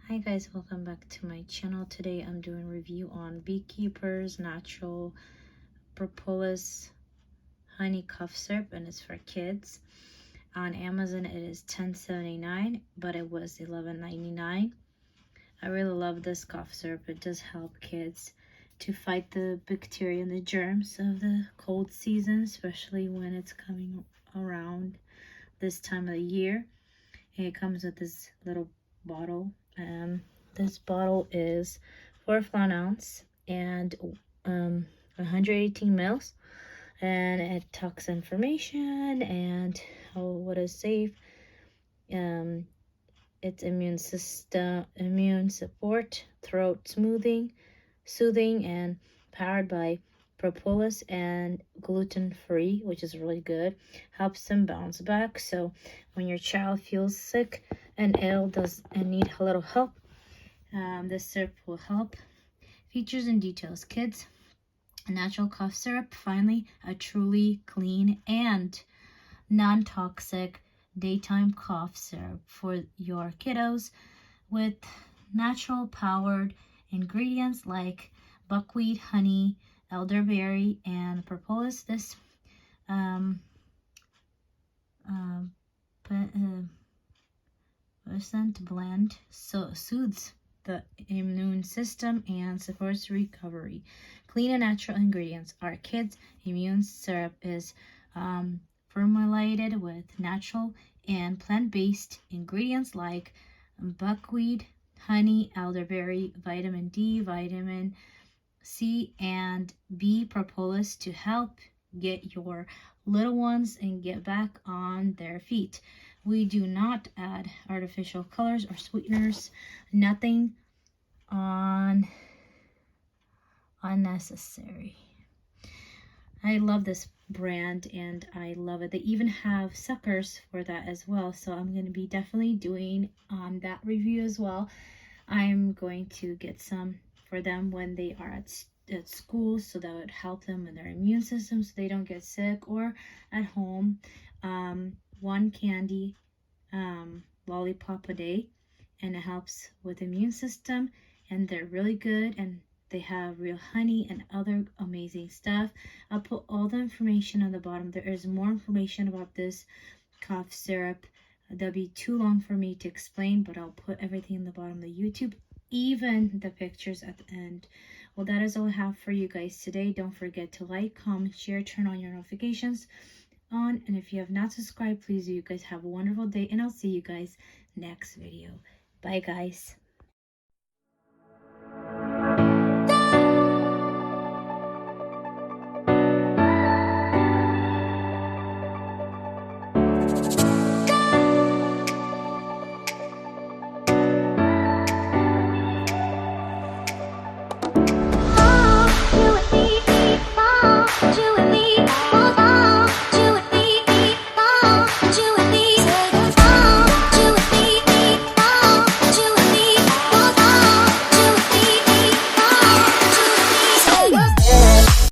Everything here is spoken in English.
Hi guys, welcome back to my channel. Today I'm doing a review on Beekeeper's natural propolis honey cough syrup, and it's for kids. On Amazon it is $10.79, but it was $11.99. I really love this cough syrup. It does help kids to fight the bacteria and the germs of the cold season, especially when it's coming around this time of the year. And it comes with this little bottle. This bottle is 4 ounce and 118 mils, and it talks information and what is safe. It's immune support, throat soothing, and powered by propolis and gluten-free, which is really good. Helps them bounce back. So when your child feels sick and ill and need a little help, this syrup will help. Features and details: kids, a natural cough syrup. Finally, a truly clean and non-toxic daytime cough syrup for your kiddos with natural powered ingredients like buckwheat, honey, elderberry, and propolis. This percent blend soothes the immune system and supports recovery. Clean and natural ingredients. Our kids' immune syrup is formulated with natural and plant-based ingredients like buckwheat, honey, elderberry, vitamin D, vitamin C, and B propolis to help get your little ones and get back on their feet. We do not add artificial colors or sweeteners, nothing unnecessary. I love this brand and I love it. They even have suckers for that as well, so I'm going to be definitely doing that review as well. I'm going to get some for them when they are at school, so that would help them in their immune system so they don't get sick, or at home. One candy lollipop a day, and it helps with immune system, and they're really good, and they have real honey and other amazing stuff. I'll put all the information on the bottom. There is more information about this cough syrup. That'll be too long for me to explain, but I'll put everything in the bottom of the YouTube, even the pictures at the end. Well, that is all I have for you guys today. Don't forget to like, comment, share, turn on your notifications on, and if you have not subscribed, please do. You guys have a wonderful day, and I'll see you guys next video. Bye guys.